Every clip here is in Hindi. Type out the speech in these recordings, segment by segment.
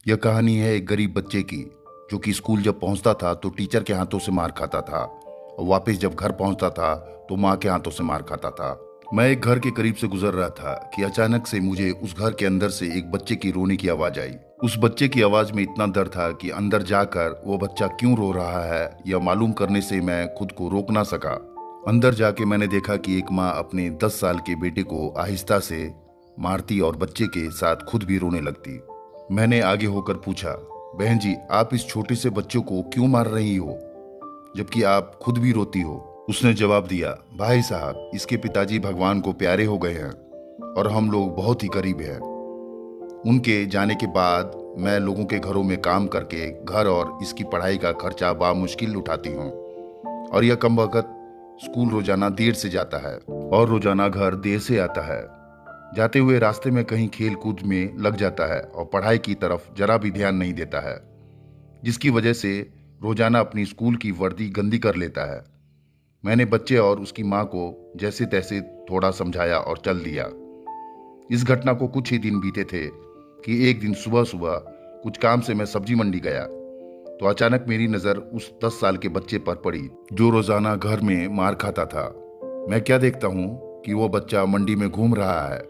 यह कहानी है एक गरीब बच्चे की, जो कि स्कूल जब पहुंचता था तो टीचर के हाथों से मार खाता था और वापस जब घर पहुंचता था तो माँ के हाथों से मार खाता था। मैं एक घर के करीब से गुजर रहा था कि अचानक से मुझे उस घर के अंदर से एक बच्चे की रोने की आवाज आई। उस बच्चे की आवाज में इतना डर था कि अंदर जाकर वो बच्चा क्यों रो रहा है यह मालूम करने से मैं खुद को रोक ना सका। अंदर जाके मैंने देखा कि एक माँ अपने 10 साल के बेटे को आहिस्ता से मारती और बच्चे के साथ खुद भी रोने लगती। मैंने आगे होकर पूछा, बहन जी, आप इस छोटे से बच्चे को क्यों मार रही हो जबकि आप खुद भी रोती हो? उसने जवाब दिया, भाई साहब, इसके पिताजी भगवान को प्यारे हो गए हैं और हम लोग बहुत ही गरीब हैं। उनके जाने के बाद मैं लोगों के घरों में काम करके घर और इसकी पढ़ाई का खर्चा बामुश्किल उठाती हूँ और यह कम वक्त स्कूल रोजाना देर से जाता है और रोजाना घर देर से आता है। जाते हुए रास्ते में कहीं खेल कूद में लग जाता है और पढ़ाई की तरफ जरा भी ध्यान नहीं देता है, जिसकी वजह से रोजाना अपनी स्कूल की वर्दी गंदी कर लेता है। मैंने बच्चे और उसकी माँ को जैसे तैसे थोड़ा समझाया और चल दिया। इस घटना को कुछ ही दिन बीते थे कि एक दिन सुबह सुबह कुछ काम से मैं सब्जी मंडी गया तो अचानक मेरी नजर उस 10 साल के बच्चे पर पड़ी जो रोजाना घर में मार खाता था। मैं क्या देखता हूँ कि वो बच्चा मंडी में घूम रहा है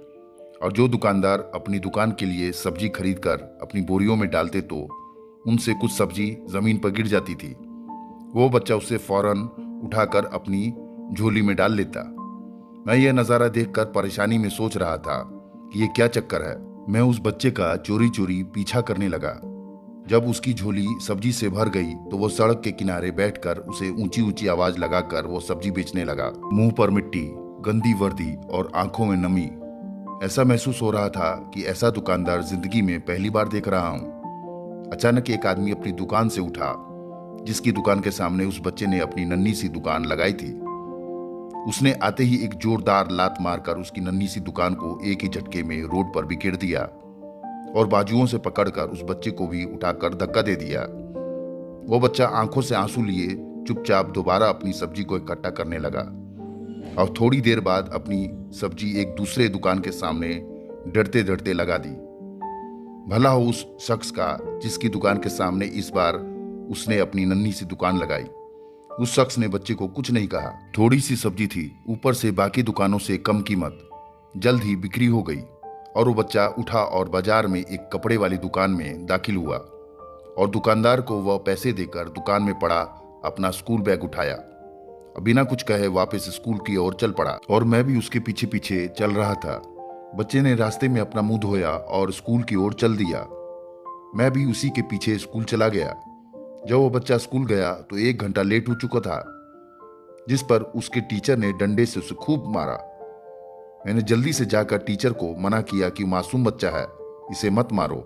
और जो दुकानदार अपनी दुकान के लिए सब्जी खरीद कर अपनी बोरियों में डालते तो उनसे कुछ सब्जी जमीन पर गिर जाती थी। वो बच्चा उसे फौरन उठाकर अपनी झोली में डाल लेता। मैं यह नज़ारा देखकर परेशानी में सोच रहा था कि ये क्या चक्कर है। मैं उस बच्चे का चोरी चोरी पीछा करने लगा। जब उसकी झोली सब्जी से भर गई तो वो सड़क के किनारे बैठकर उसे ऊंची ऊंची आवाज लगाकर वो सब्जी बेचने लगा। मुंह पर मिट्टी, गंदी वर्दी और आंखों में नमी। ऐसा महसूस हो रहा था कि ऐसा दुकानदार जिंदगी में पहली बार देख रहा हूं। अचानक एक आदमी अपनी दुकान से उठा, जिसकी दुकान के सामने उस बच्चे ने अपनी नन्ही सी दुकान लगाई थी। उसने आते ही एक जोरदार लात मारकर उसकी नन्ही सी दुकान को एक ही झटके में रोड पर बिखेर दिया और बाजुओं से पकड़कर उस बच्चे को भी उठाकर धक्का दे दिया। वो बच्चा आंखों से आंसू लिए चुपचाप दोबारा अपनी सब्जी को इकट्ठा करने लगा और थोड़ी देर बाद अपनी सब्जी एक दूसरे दुकान के सामने डरते डरते लगा दी। भला हो उस शख्स का जिसकी दुकान के सामने इस बार उसने अपनी नन्ही सी दुकान लगाई। उस शख्स ने बच्चे को कुछ नहीं कहा। थोड़ी सी सब्जी थी, ऊपर से बाकी दुकानों से कम कीमत, जल्द ही बिक्री हो गई और वो बच्चा उठा और बाजार में एक कपड़े वाली दुकान में दाखिल हुआ और दुकानदार को वह पैसे देकर दुकान में पड़ा अपना स्कूल बैग उठाया और बिना कुछ कहे वापस स्कूल की ओर चल पड़ा और मैं भी उसके पीछे पीछे चल रहा था। बच्चे ने रास्ते में अपना मुंह धोया और स्कूल की ओर चल दिया। मैं भी उसी के पीछे स्कूल चला गया। जब वो बच्चा स्कूल गया तो 1 घंटा लेट हो चुका था, जिस पर उसके टीचर ने डंडे से उसे खूब मारा। मैंने जल्दी से जाकर टीचर को मना किया कि मासूम बच्चा है, इसे मत मारो।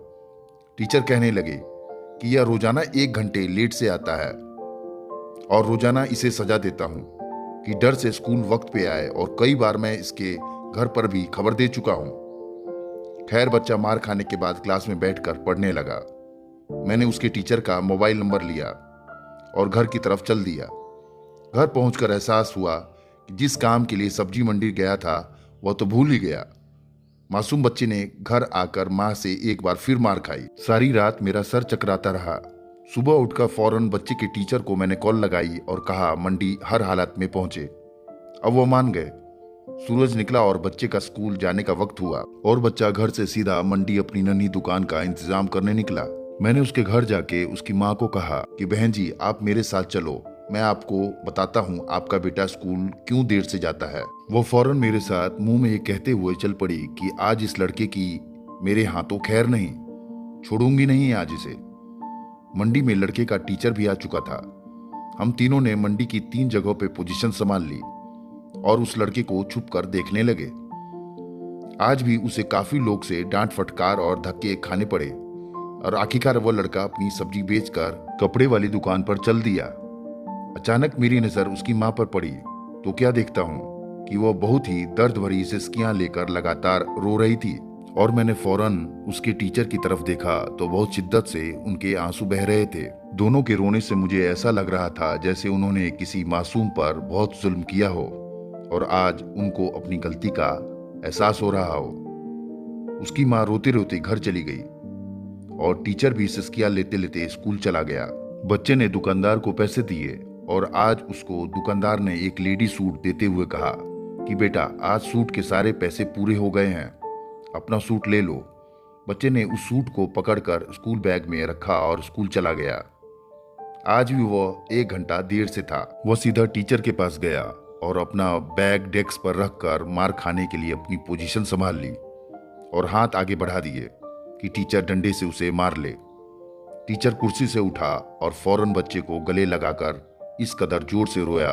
टीचर कहने लगे कि यह रोजाना 1 घंटे लेट से आता है और रोजाना इसे सजा देता हूं कि डर से स्कूल वक्त पे आए और कई बार मैं इसके घर पर भी खबर दे चुका हूं। खैर, बच्चा मार खाने के बाद क्लास में बैठकर पढ़ने लगा। मैंने उसके टीचर का मोबाइल नंबर लिया और घर की तरफ चल दिया। घर पहुंचकर एहसास हुआ कि जिस काम के लिए सब्जी मंडी गया था वह तो भूल ही गया। मासूम बच्चे ने घर आकर माँ से एक बार फिर मार खाई। सारी रात मेरा सर चकराता रहा। सुबह उठकर फौरन बच्चे के टीचर को मैंने कॉल लगाई और कहा मंडी हर हालत में पहुंचे। अब वो मान गए। सूरज निकला और बच्चे का स्कूल जाने का वक्त हुआ और बच्चा घर से सीधा मंडी अपनी नन्ही दुकान का इंतजाम करने निकला। मैंने उसके घर जाके उसकी माँ को कहा कि बहन जी, आप मेरे साथ चलो, मैं आपको बताता हूँ आपका बेटा स्कूल क्यों देर से जाता है। वो फौरन मेरे साथ मुंह में ये कहते हुए चल पड़ी कि आज इस लड़के की मेरे हाथों खैर नहीं, छोड़ूंगी नहीं आज इसे। मंडी में लड़के का टीचर भी आ चुका था। हम तीनों ने मंडी की 3 जगहों पे पोजीशन संभाल ली और उस लड़के को छुप कर देखने लगे। आज भी उसे काफी लोग से डांट फटकार और धक्के खाने पड़े और आखिरकार वो लड़का अपनी सब्जी बेचकर कपड़े वाली दुकान पर चल दिया। अचानक मेरी नजर उसकी माँ पर पड़ी तो क्या देखता हूँ कि वो बहुत ही दर्द भरी सिसकियां लेकर लगातार रो रही थी और मैंने फौरन उसके टीचर की तरफ देखा तो बहुत शिद्दत से उनके आंसू बह रहे थे। दोनों के रोने से मुझे ऐसा लग रहा था जैसे उन्होंने किसी मासूम पर बहुत जुल्म किया हो और आज उनको अपनी गलती का एहसास हो रहा हो। उसकी माँ रोते रोते घर चली गई और टीचर भी सिसकियां लेते लेते स्कूल चला गया। बच्चे ने दुकानदार को पैसे दिए और आज उसको दुकानदार ने एक लेडी सूट देते हुए कहा कि बेटा, आज सूट के सारे पैसे पूरे हो गए हैं, अपना सूट ले लो। बच्चे ने उस सूट को पकड़कर स्कूल बैग में रखा और स्कूल चला गया। आज भी वह 1 घंटा देर से था। वह सीधा टीचर के पास गया और अपना बैग डेस्क पर रखकर मार खाने के लिए अपनी पोजीशन संभाल ली और हाथ आगे बढ़ा दिए कि टीचर डंडे से उसे मार ले। टीचर कुर्सी से उठा और फौरन बच्चे को गले लगाकर इस कदर जोर से रोया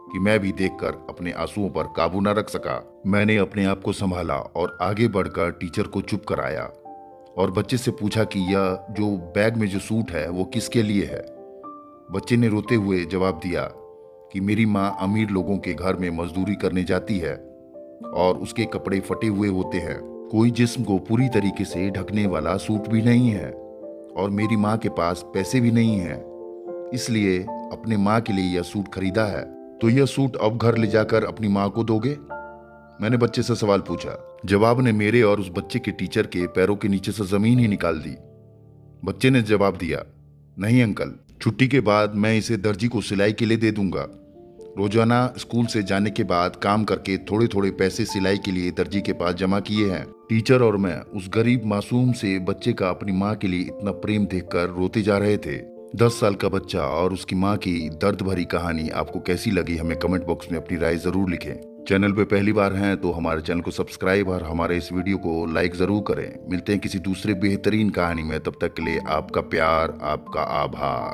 कि मैं भी देखकर अपने आंसुओं पर काबू न रख सका। मैंने अपने आप को संभाला और आगे बढ़कर टीचर को चुप कराया और बच्चे से पूछा कि यह जो बैग में जो सूट है वो किसके लिए है। बच्चे ने रोते हुए जवाब दिया कि मेरी माँ अमीर लोगों के घर में मजदूरी करने जाती है और उसके कपड़े फटे हुए होते हैं, कोई जिस्म को पूरी तरीके से ढकने वाला सूट भी नहीं है और मेरी माँ के पास पैसे भी नहीं हैं, इसलिए अपने माँ के लिए यह सूट खरीदा है। तो यह सूट अब घर ले जाकर अपनी माँ को दोगे? मैंने बच्चे से सवाल पूछा। जवाब ने मेरे और उस बच्चे के टीचर के पैरों के नीचे से जमीन ही निकाल दी। बच्चे ने जवाब दिया, नहीं अंकल, छुट्टी के बाद मैं इसे दर्जी को सिलाई के लिए दे दूंगा। रोजाना स्कूल से जाने के बाद काम करके थोड़े थोड़े पैसे सिलाई के लिए दर्जी के पास जमा किए हैं। टीचर और मैं उस गरीब मासूम से बच्चे का अपनी माँ के लिए इतना प्रेम देखकर रोते जा रहे थे। 10 साल का बच्चा और उसकी माँ की दर्द भरी कहानी आपको कैसी लगी, हमें कमेंट बॉक्स में अपनी राय जरूर लिखें। चैनल पे पहली बार हैं तो हमारे चैनल को सब्सक्राइब और हमारे इस वीडियो को लाइक जरूर करें। मिलते हैं किसी दूसरे बेहतरीन कहानी में, तब तक के लिए आपका प्यार, आपका आभार।